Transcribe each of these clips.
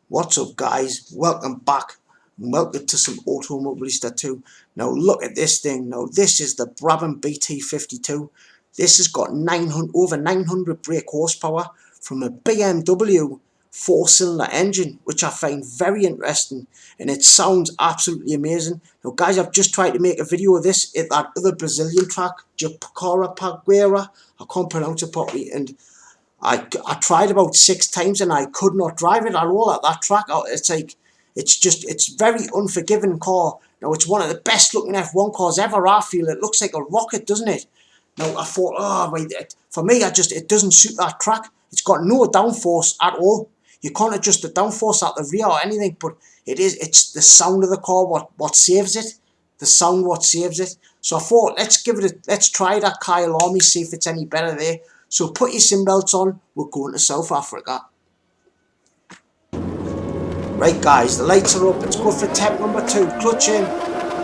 What's up, guys? Welcome back and welcome to some Automobilista 2. Now look at this thing. Now this is the BRABHAM BT52. This has got over 900 brake horsepower from a BMW 4-cylinder engine, which I find very interesting, and it sounds absolutely amazing. Now guys, I've just tried to make a video of this at that other Brazilian track, KYALAMI, I can't pronounce it properly, and I tried about 6 times and I could not drive it at all at that track. It's like, it's very unforgiving car. Now it's one of the best looking F1 cars ever, I feel. It looks like a rocket, doesn't it? Now I thought, oh wait, for me, it doesn't suit that track. It's got no downforce at all. You can't adjust the downforce at the rear or anything, but it's the sound of the car what saves it. The sound what saves it. So I thought, let's try that KYALAMI, see if it's any better there. So put your seatbelts on, we're going to South Africa. Right guys, the lights are up, let's go for attempt number 2, clutch in,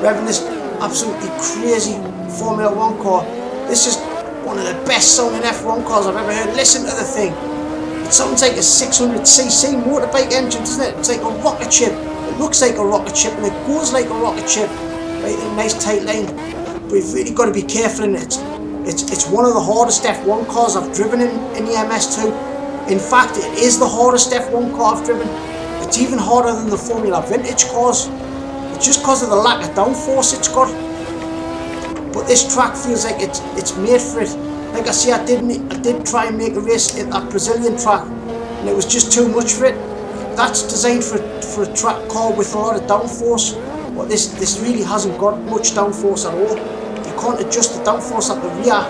revving this absolutely crazy Formula 1 car. This is one of the best sounding F1 cars I've ever heard. Listen to the thing. It sounds like a 600cc motorbike engine, doesn't it? It's like a rocket ship. It looks like a rocket ship and it goes like a rocket ship. Right, in a nice tight line. But you've really got to be careful in it. It's one of the hardest F1 cars I've driven in the MS2. In fact, it is the hardest F1 car I've driven. It's even harder than the Formula Vintage cars. It's just because of the lack of downforce it's got. But this track feels like it's made for it. Like I say, I did try and make a race at that Brazilian track, and it was just too much for it. That's designed for a track car with a lot of downforce. But this really hasn't got much downforce at all. You can't adjust the downforce at the rear.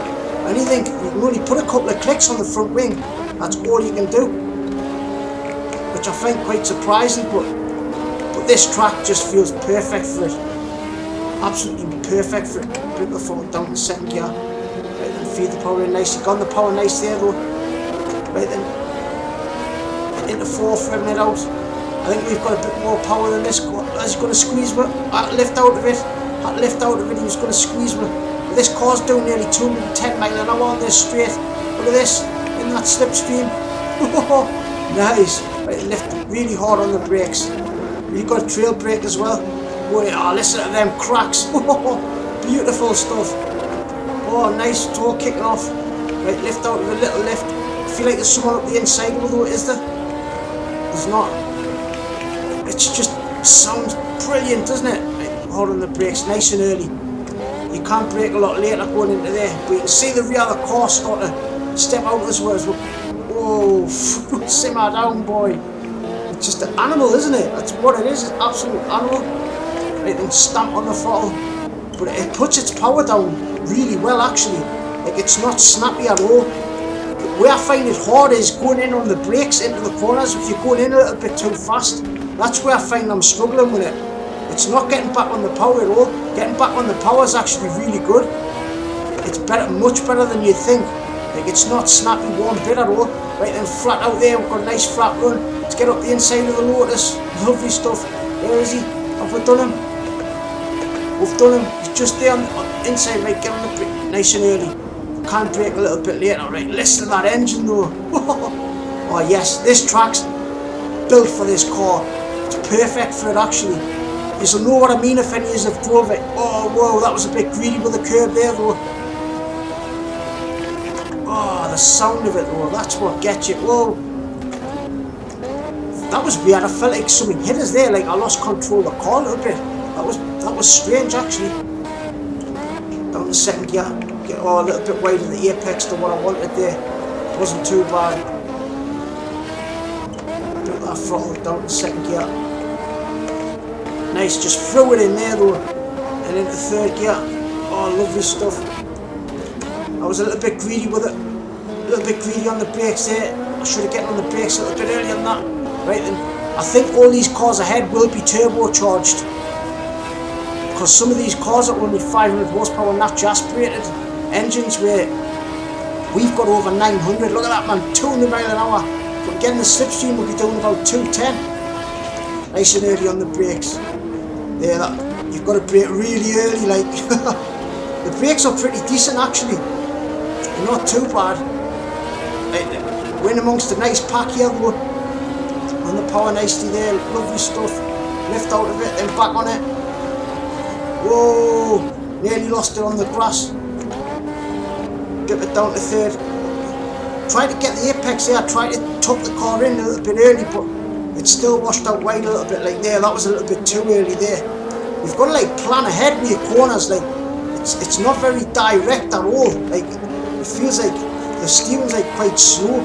Anything, you can only put a couple of clicks on the front wing. That's all you can do, which I find quite surprising. But this track just feels perfect for it. Absolutely perfect for it. Put the front down to second gear. Right then, feed the power in nice. You got the power nice there though. Right then, into fourth, revving it out. I think we've got a bit more power than this. He's going to squeeze me. Lift out of it. Lift out of it. He was going to squeeze me. But this car's doing nearly 210 miles an hour on this straight. Look at this. In that slipstream. Nice. Right, lift really hard on the brakes. You've got a trail brake as well. Oh, listen to them cracks. Beautiful stuff. Oh, nice. It's all kicking off. Right, lift out of a little lift. I feel like there's someone up the inside, although is there? There's not. It's just sounds brilliant, doesn't it? Right, hold on the brakes nice and early. You can't brake a lot later going into there, but you can see the rear of the car start to step out as well. Whoa, simmer down, boy. It's just an animal, isn't it? That's what it is, an absolute animal. Right, then stamp on the throttle. But it puts its power down really well, actually. Like, it's not snappy at all. Where I find it hard is going in on the brakes into the corners. If you're going in a little bit too fast, that's where I find I'm struggling with it. It's not getting back on the power at all. Getting back on the power is actually really good. It's better, much better than you'd think. Like, it's not snappy one bit at all. Right then, flat out there, we've got a nice flat run. Let's get up the inside of the Lotus. Lovely stuff. Where is he? Have we done him? We've done him. He's just there on the inside. Right, get on the brake nice and early. Can't brake a little bit later. Right, listen to that engine though. Oh yes, this track's built for this car. It's perfect for it, actually. You'll know what I mean if any of you have drove it. Oh whoa, that was a bit greedy with the curb there though. Oh, the sound of it though, that's what gets you. Whoa. That was weird. I felt like something hit us there, like I lost control of the car a little bit. That was strange, actually. Down to second gear. Get a little bit wide of the apex to what I wanted there. It wasn't too bad. Put that throttle down to second gear. Nice, just throw it in there though. And into third gear. Oh, lovely stuff. I was a little bit greedy with it. A little bit greedy on the brakes there. I should have gotten on the brakes a little bit earlier than that. Right then, I think all these cars ahead will be turbocharged. Because some of these cars are only 500 horsepower natural aspirated engines, where we've got over 900. Look at that, man, 200 miles an hour. But getting the slipstream, we'll be doing about 210. Nice and early on the brakes. There, you've got to brake really early, like. The brakes are pretty decent, actually. They're not too bad. Right, we're in amongst a nice pack here, though. On the power nicely there, lovely stuff. Lift out of it, then back on it. Whoa, nearly lost it on the grass. Dip it down to third. Tried to get the apex there, tried to tuck the car in a little bit early, but it still washed out wide a little bit like there. That was a little bit too early there. You've got to like plan ahead with your corners, like it's not very direct at all. Like it feels like the steering's like quite slow.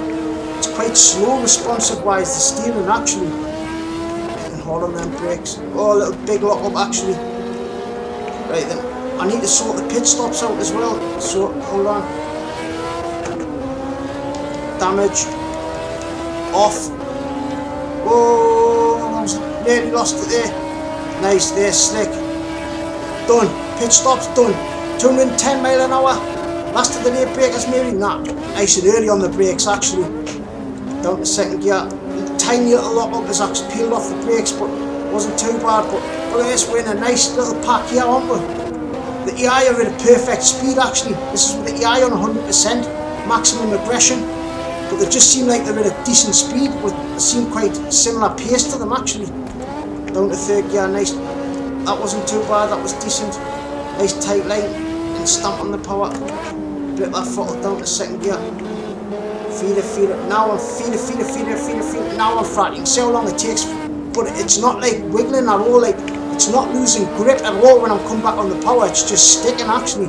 It's quite slow responsive wise, the steering actually. And hard on them brakes. Oh, a little big lock up actually. Right then, I need to sort the pit stops out as well. So hold on. Damage. Off. Whoa, nearly lost it there. Nice there, slick. Done. Pit stops done. 210 mile an hour. Last of the late brakers maybe? Nah. Nice and early on the brakes actually. Down to second gear. Tiny little lock up as I peeled off the brakes, but wasn't too bad. But look at this, we're in a nice little pack here, aren't we? The EI are at a perfect speed actually. This is with the EI on 100%, maximum aggression. But they just seem like they're at a decent speed. They seem quite similar pace to them actually. Down to third gear, nice. That wasn't too bad, that was decent. Nice tight line and stamp on the power. Bit that throttle down to second gear. Feed it. Now I'm feed it. Now I'm flat. You can see how long it takes, but it's not like wiggling at all. Like it's not losing grip at all when I'm come back on the power. It's just sticking actually.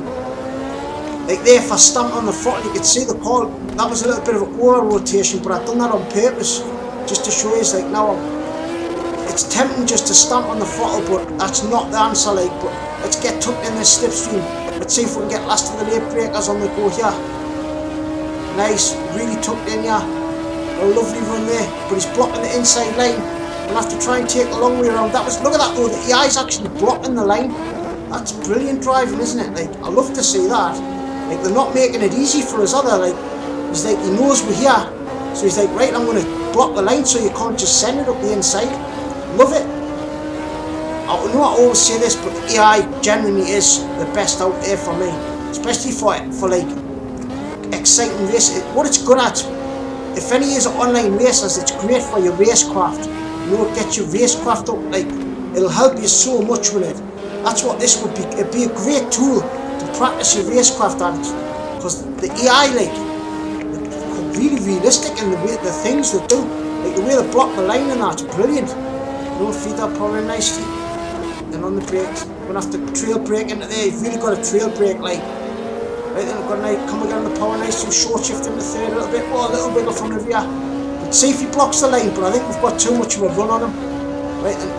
Like there, if I stamped on the throttle, you could see the car. That was a little bit of an over rotation, but I've done that on purpose just to show you. It's like now it's tempting just to stamp on the throttle, but that's not the answer. Like, but let's get tucked in this slipstream. Let's see if we can get last of the late breakers on the go here. Nice, really tucked in here. A lovely run there, but he's blocking the inside line. We'll have to try and take the long way around. That was, look at that though, the EI's actually blocking the line. That's brilliant driving, isn't it? Like, I love to see that. Like, they're not making it easy for us, other. Like, he's like, he knows we're here, so he's like, right, I'm going to block the line so you can't just send it up the inside. Love it. I know I always say this, but the EI genuinely is the best out there for me, especially for like exciting racing. What it's good at, if any is online racers, it's great for your racecraft. You know, it gets your racecraft up. Like, it'll help you so much with it. That's what this would be. It'd be a great tool to practice your racecraft at, because the EI, like, they're really realistic in the way the things they do. Like the way they block the line and that's brilliant. You know, feed that power in nicely. Then on the brakes, we're gonna have to trail brake into there. You've really got a trail brake, like. Right then, we've got a come again on the power nice, so short shift in the third a little bit. Oh, a little wiggle from the rear. But see if he blocks the line, but I think we've got too much of a run on him. Right then.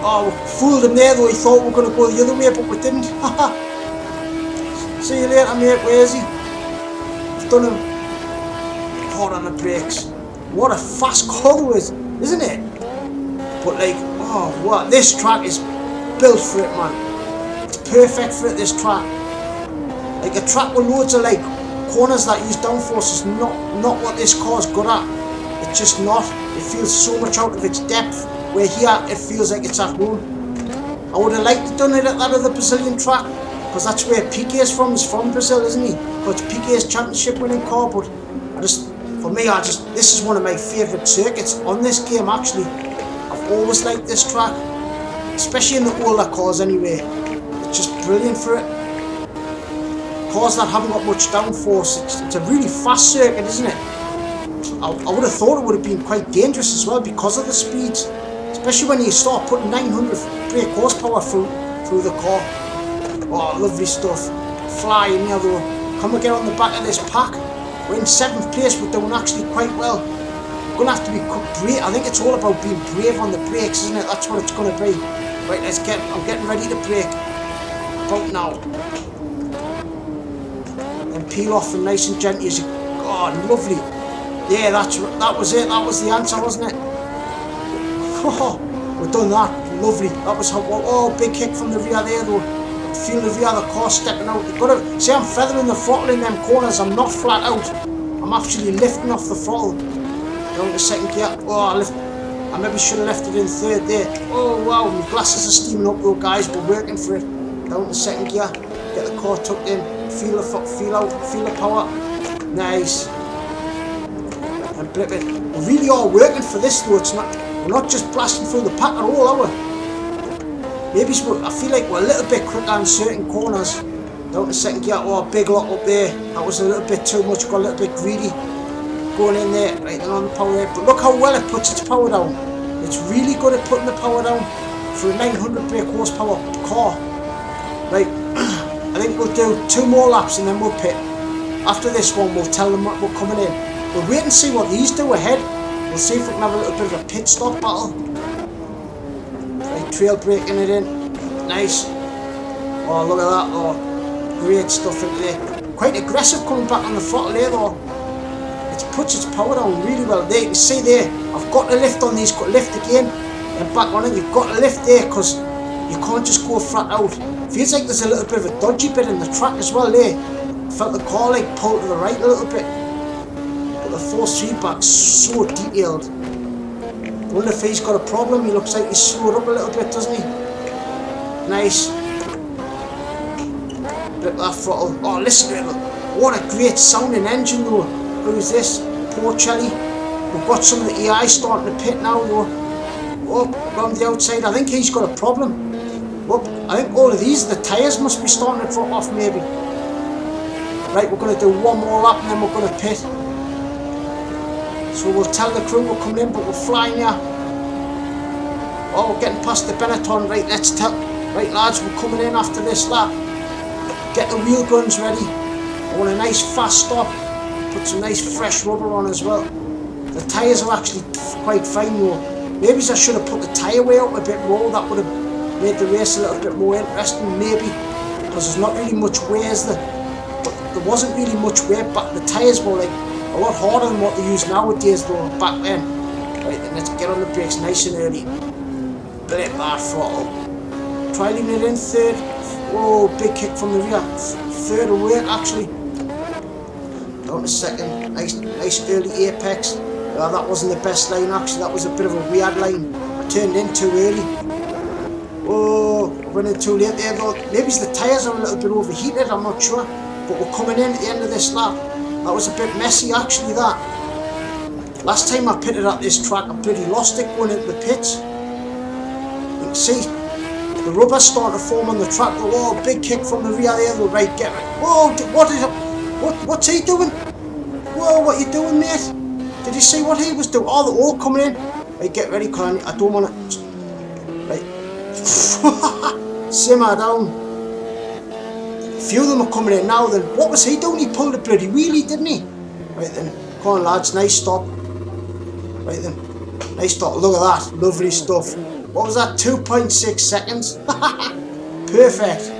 Oh, we fooled him there though. He thought we were gonna go the other way, but we didn't. See you later, mate. Where is he? We've done him. Hard on the brakes. What a fast car though is, isn't it? But like, oh, what? This track is built for it, man. It's perfect for it, this track. Like a track with loads of like corners that use downforce is not what this car's good at. It's just not. It feels so much out of its depth, where here it feels like it's at home. I would have liked to done it at that other Brazilian track, because that's where Piquet is from. He's from Brazil, isn't he? Because Piquet's championship winning car. But for me, this is one of my favourite circuits on this game actually. I've always liked this track, especially in the older cars anyway. It's just brilliant for it. Cars that haven't got much downforce, it's a really fast circuit, isn't it? I would have thought it would have been quite dangerous as well because of the speeds, especially when you start putting 900 brake horsepower through the car. Oh, lovely stuff. Flying here though. Come and get on the back of this pack. We're in 7th place, we're doing actually quite well. We're going to have to be brave. I think it's all about being brave on the brakes, isn't it? That's what it's going to be. Right, I'm getting ready to brake. About now. And peel off them nice and gently as you... God, lovely. Yeah, that was it. That was the answer, wasn't it? Oh, we've done that. Lovely. That was how... Oh, big kick from the rear there, though. Feel the rear of the car stepping out. You've got to... See, I'm feathering the throttle in them corners. I'm not flat out. I'm actually lifting off the throttle. Down to second gear. Oh, I maybe should have left it in third there. Oh, wow. My glasses are steaming up, though, guys. We're working for it. Down to second gear. Get the car tucked in. Feel the power. Nice. and blip it. We really are working for this though. It's not, we're not just blasting through the pack at all, are we? Maybe I feel like we're a little bit quicker in certain corners. Down to second gear, oh, big lot up there. That was a little bit too much, got a little bit greedy. Going in there, right then on the power there. But look how well it puts its power down. It's really good at putting the power down for a 900 brake horsepower car. Right, I think we'll do 2 more laps and then we'll pit. After this one, we'll tell them what we're coming in. We'll wait and see what these do ahead. We'll see if we can have a little bit of a pit stop battle. Right, trail braking it in. Nice. Oh, look at that. Oh, great stuff into there. Quite aggressive coming back on the throttle there though. It puts its power down really well. There, you can see there, I've got to lift on these, lift again, and back on it. You've got to lift there because you can't just go flat out. Feels like there's a little bit of a dodgy bit in the track as well there. Felt the car like pull to the right a little bit. But the force feedback's so detailed. I wonder if he's got a problem. He looks like he's slowed up a little bit, doesn't he? Nice. Bit that throttle. Oh, listen to it. What a great sounding engine though. Who's this? Poor Chelly. We've got some of the AI starting to pit now though. Oh, around the outside. I think he's got a problem. Oh, I think all of these, the tyres must be starting to drop off maybe. Right, we're going to do 1 more lap and then we're going to pit. So we'll tell the crew we're coming in, but we're flying here. Oh, we're getting past the Benetton. Right, let's tell. Right, lads, we're coming in after this lap. Get the wheel guns ready. I want a nice fast stop. Put some nice fresh rubber on as well. The tyres are actually quite fine though. Maybe I should have put the tyre weigh up a bit more. That would have made the race a little bit more interesting, maybe. Because there's not really much wear, is there? But there wasn't really much wear back. The tyres were like a lot harder than what they use nowadays though, back then. Right, then let's get on the brakes nice and early. Blip that throttle. Try leaving it in third. Whoa, big kick from the rear. Third away actually. Down to second. Nice early apex. That wasn't the best line actually. That was a bit of a weird line. I turned in too early. Oh, went in too late there though. Maybe the tyres are a little bit overheated, I'm not sure. But we're coming in at the end of this lap. That was a bit messy actually, that. Last time I pitted at this track, I pretty lost it going into the pits. You can see the rubber's starting to form on the track. Oh, big kick from the rear there though. Right, get it. Whoa, what's he doing? Whoa, what you doing, mate? Did you see what he was doing? Oh, they're all coming in. Right, get ready, Connie. I don't want to. Right. Simmer down. A few of them are coming in now then. What was he doing? He pulled a bloody wheelie, didn't he? Right then. Come on, lads. Nice stop. Right then. Nice stop. Look at that. Lovely stuff. What was that? 2.6 seconds. Perfect.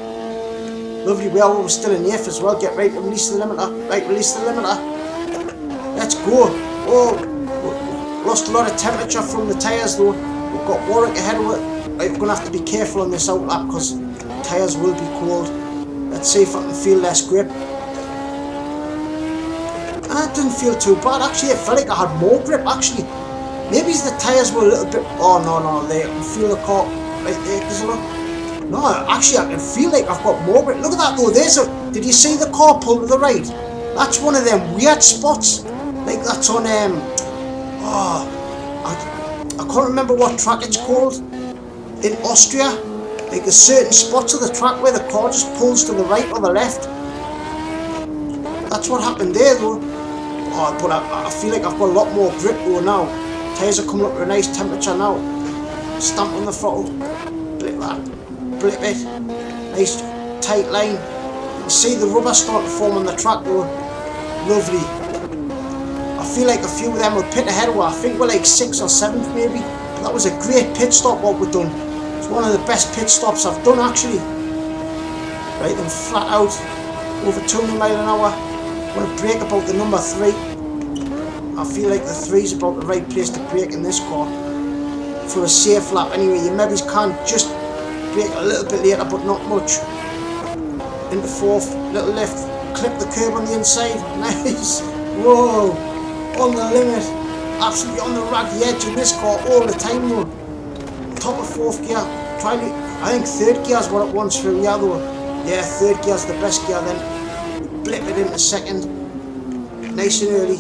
Lovely. Well, we're still in the F as well. Get right to release the limiter. Right, release the limiter. Let's go. Oh, lost a lot of temperature from the tyres though. We've got Warwick ahead of it. Right, we're going to have to be careful on this outlap because tyres will be cold. Let's see if I can feel less grip. It didn't feel too bad actually. It felt like I had more grip actually. Maybe the tyres were a little bit. Oh no, there. I can feel the car right there. Does it look? No, actually I can feel like I've got more grip. Look at that though. Did you see the car pull to the right? That's one of them weird spots. Like that's on I can't remember what track it's called. In Austria, like there's certain spots of the track where the car just pulls to the right or the left. That's what happened there though. Oh, but I feel like I've got a lot more grip though now. Tyres are coming up to a nice temperature now. Stamp on the throttle. Blip that. Blip it. Nice tight line. You can see the rubber starting to form on the track though. Lovely. I feel like a few of them will pit ahead of us. I think we're like 6th or 7th maybe. But that was a great pit stop what we've done. It's one of the best pit stops I've done actually. Right then, flat out. Over 200 miles an hour. I'm going to brake about the number 3. I feel like the 3 is about the right place to brake in this car. For a safe lap anyway. You maybe can't just brake a little bit later but not much. Into 4th. Little lift. Clip the curb on the inside. Nice. Whoa. On the limit. Absolutely on the raggy edge in this car all the time though. Top of 4th gear. I think 3rd gear is what it wants for here though. Yeah, 3rd gear is the best gear then. Blip it into 2nd. Nice and early.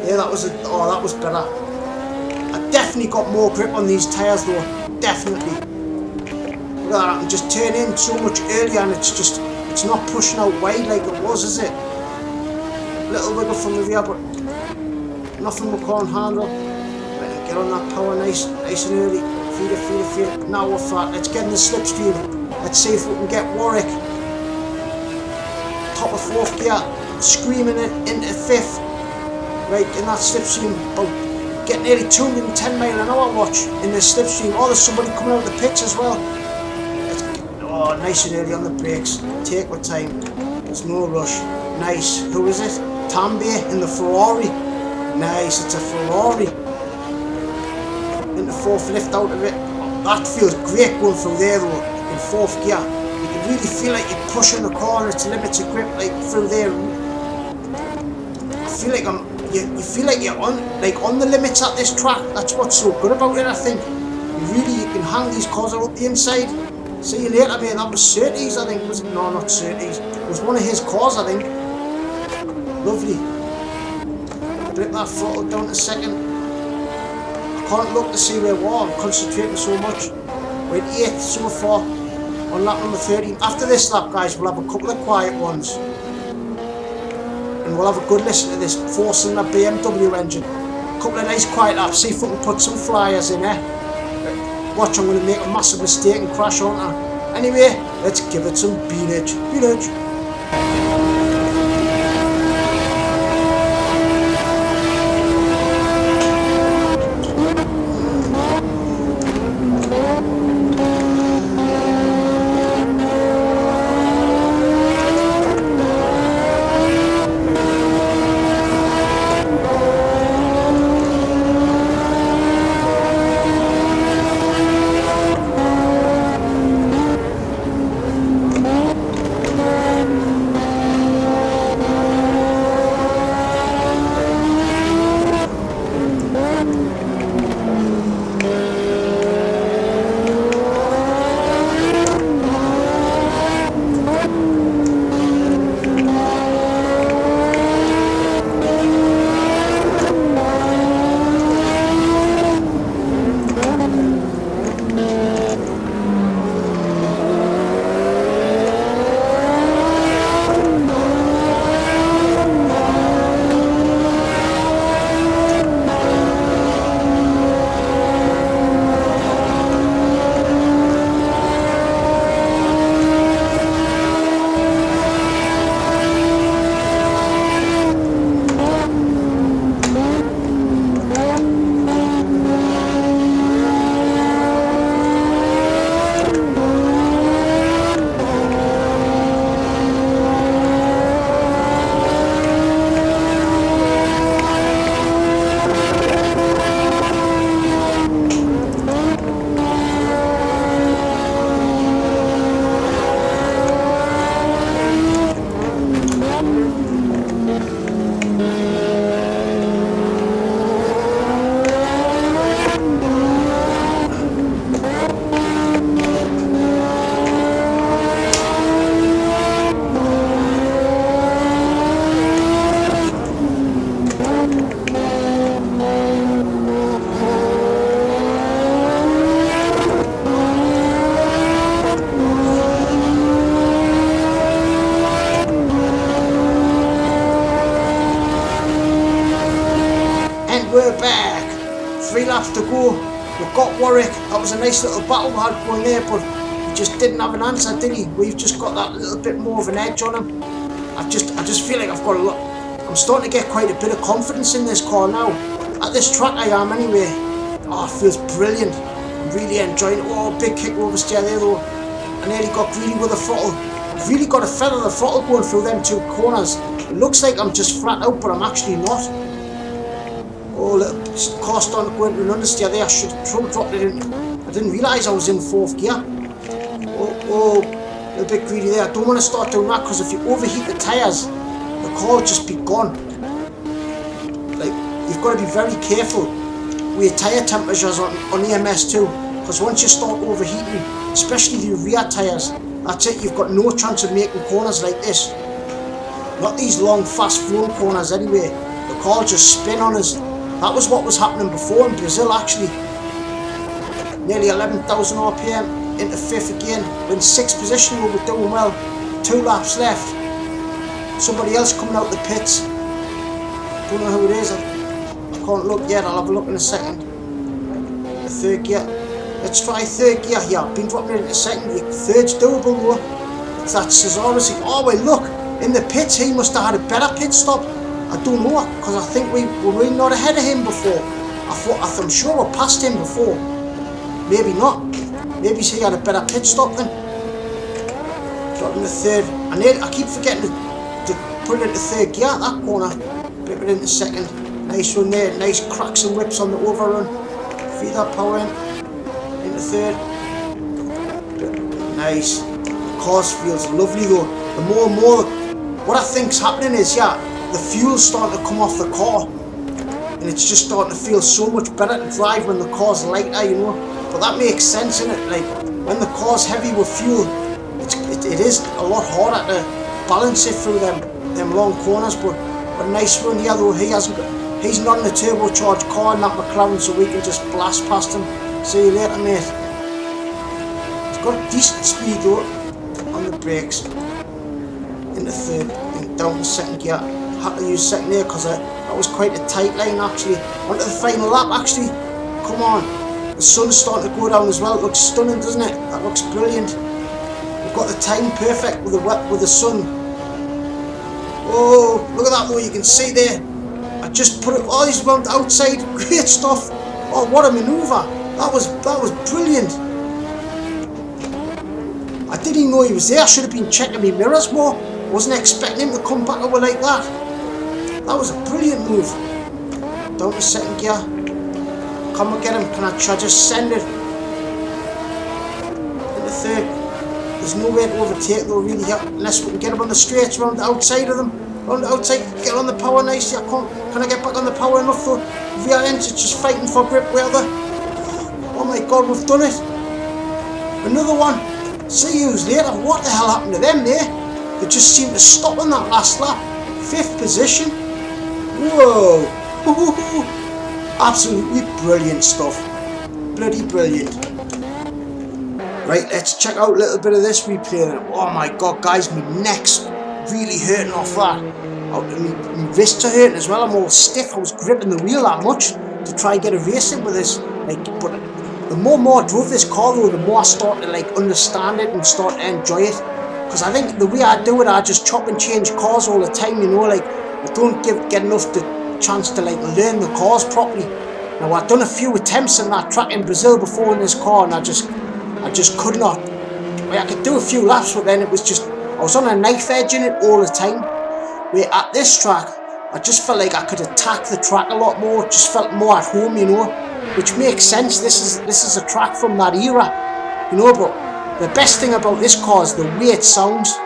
Yeah, that was that was better. I definitely got more grip on these tyres though, definitely. Look at that, I can just turn in so much earlier and it's not pushing out wide like it was, is it? Little wiggle from the rear, but nothing we can't handle. Right, get on that power nice and early. Feel it. Now we're flat. Let's get in the slipstream. Let's see if we can get Warwick. Top of 4th gear, screaming it into 5th. Right, in that slipstream, about getting nearly 210 mile an hour watch in the slipstream. Oh, there's somebody coming out of the pits as well. Oh, nice and early on the brakes. Take your time. There's no rush. Nice. Who is it? Tambay in the Ferrari. Nice, it's a Ferrari. In the 4th lift out of it. Oh, that feels great going through there though, in 4th gear. You can really feel like you're pushing the car and its limits of grip like through there. I feel like you feel like you're on the limits at this track. That's what's so good about it, I think. You can hang these cars out the inside. See you later, mate. That was Surtees, I think. Was it? No, not Surtees. It was one of his cars, I think. Lovely. Break that throttle down a second. I can't look to see where we are. I'm concentrating so much. We're at 8th so far on lap number 13. After this lap, guys, we'll have a couple of quiet ones. And we'll have a good listen to this 4-cylinder BMW engine. A couple of nice quiet laps. See if we can put some flyers in there. Watch, I'm going to make a massive mistake and crash on her. Anyway, let's give it some beanage. We're back. 3 laps to go. We've got Warwick. That was a nice little battle we had going there, but he just didn't have an answer, did he? We've just got that little bit more of an edge on him. I just feel like I've got a lot. I'm starting to get quite a bit of confidence in this car now. At this track I am anyway. Oh, it feels brilliant. I'm really enjoying it. Oh, big kick over steer there though. I nearly got greedy with the throttle. I've really got to feather the throttle going through them 2 corners. It looks like I'm just flat out, but I'm actually not. Oh, little car starting to go into an understeer there. I should have dropped it in. I didn't realise I was in 4th gear. Oh, a little bit greedy there. I don't want to start doing that because if you overheat the tyres, the car will just be gone. Like, you've got to be very careful with your tyre temperatures on EMS2, because once you start overheating, especially the rear tyres, that's it. You've got no chance of making corners like this. Not these long, fast flowing corners anyway. The the car just spin on us. That was what was happening before in Brazil actually. Nearly 11,000 RPM into 5th again. We're in 6th position, we were doing well. 2 laps left. Somebody else coming out the pits. Don't know who it is. I can't look yet, I'll have a look in a second. The 3rd gear. Let's try 3rd gear here. I've been dropping it into 2nd gear. 3rd's doable though. It's that Cesaro's. Oh wait, look! In the pits, he must have had a better pit stop. I don't know, because I think we were not ahead of him before. I'm sure we passed him before. Maybe not. Maybe he had a better pit stop then. Dropping the 3rd. I keep forgetting to put it into 3rd gear at that corner. Put it into 2nd. Nice run there. Nice cracks and whips on the overrun. Feed that power in. Into 3rd. Nice. The car feels lovely though. The more and more, what I think's happening is, the fuel's starting to come off the car. And it's just starting to feel so much better to drive when the car's lighter, you know. But that makes sense, innit? Like, when the car's heavy with fuel, it is a lot harder to balance it through them long corners. But a nice run here though. He's not in a turbocharged car in that McLaren, so we can just blast past him. See you later, mate. He's got decent speed though on the brakes. Into 3rd, and down to 2nd gear. Had to use 2nd there because that was quite a tight line actually. Onto the final lap actually. Come on. The sun's starting to go down as well. It looks stunning, doesn't it? That looks brilliant. We've got the time perfect with the sun. Oh, look at that though, you can see there. I just put it, oh, he's round outside. Great stuff. Oh, what a manoeuvre. That was brilliant. I didn't even know he was there. I should have been checking my mirrors more. Wasn't expecting him to come back over like that. That was a brilliant move. Down to 2nd gear. Come and get him. Can I just send it? Into 3rd. There's no way to overtake though really here, unless we can get him on the straights round the outside of them. Round the outside, get on the power nicely. Can I get back on the power enough though? Rear end's just fighting for grip where the... Oh my god, we've done it. Another one. See yous later. What the hell happened to them there? They just seemed to stop on that last lap. 5th position. Whoa. Absolutely brilliant stuff. Bloody brilliant. Right, let's check out a little bit of this replay. Oh my god, guys, my neck's really hurting off that. My wrists are hurting as well. I'm all stiff. I was gripping the wheel that much to try and get a race in with this. But the more and more I drove this car though, the more I start to understand it and start to enjoy it. Because I think the way I do it, I just chop and change cars all the time, you know, I don't get enough the chance to learn the cars properly. Now I've done a few attempts in that track in Brazil before in this car, and I just could not. I could do a few laps, but then it was just, I was on a knife edge in it all the time. Where at this track, I just felt like I could attack the track a lot more, just felt more at home, you know, which makes sense. This is a track from that era, you know, but the best thing about this car is the way it sounds.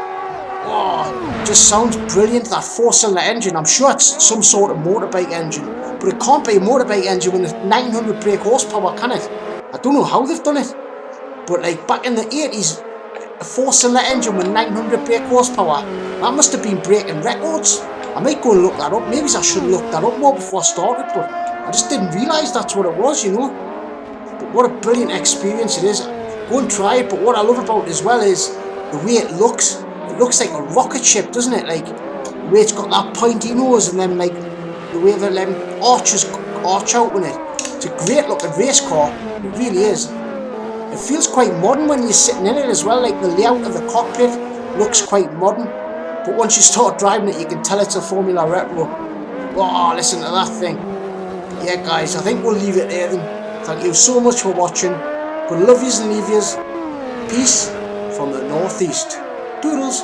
Oh, it just sounds brilliant, that 4-cylinder engine. I'm sure it's some sort of motorbike engine, but it can't be a motorbike engine with 900 brake horsepower, can it? I don't know how they've done it, but like back in the 80s, a 4-cylinder engine with 900 brake horsepower, that must have been breaking records. I might go and look that up. Maybe I should have looked that up more before I started, but I just didn't realise that's what it was, you know. But what a brilliant experience it is. Go and try it, but what I love about it as well is the way it looks. It looks like a rocket ship, doesn't it? Like, the way it's got that pointy nose and then like the way the arches arch out in it. It's a great looking race car, it really is. It feels quite modern when you're sitting in it as well, like the layout of the cockpit looks quite modern. But once you start driving it, you can tell it's a Formula Retro. Oh, listen to that thing. Yeah guys, I think we'll leave it there then. Thank you so much for watching. Good love yous and leave yous. Peace from the northeast. Doodles.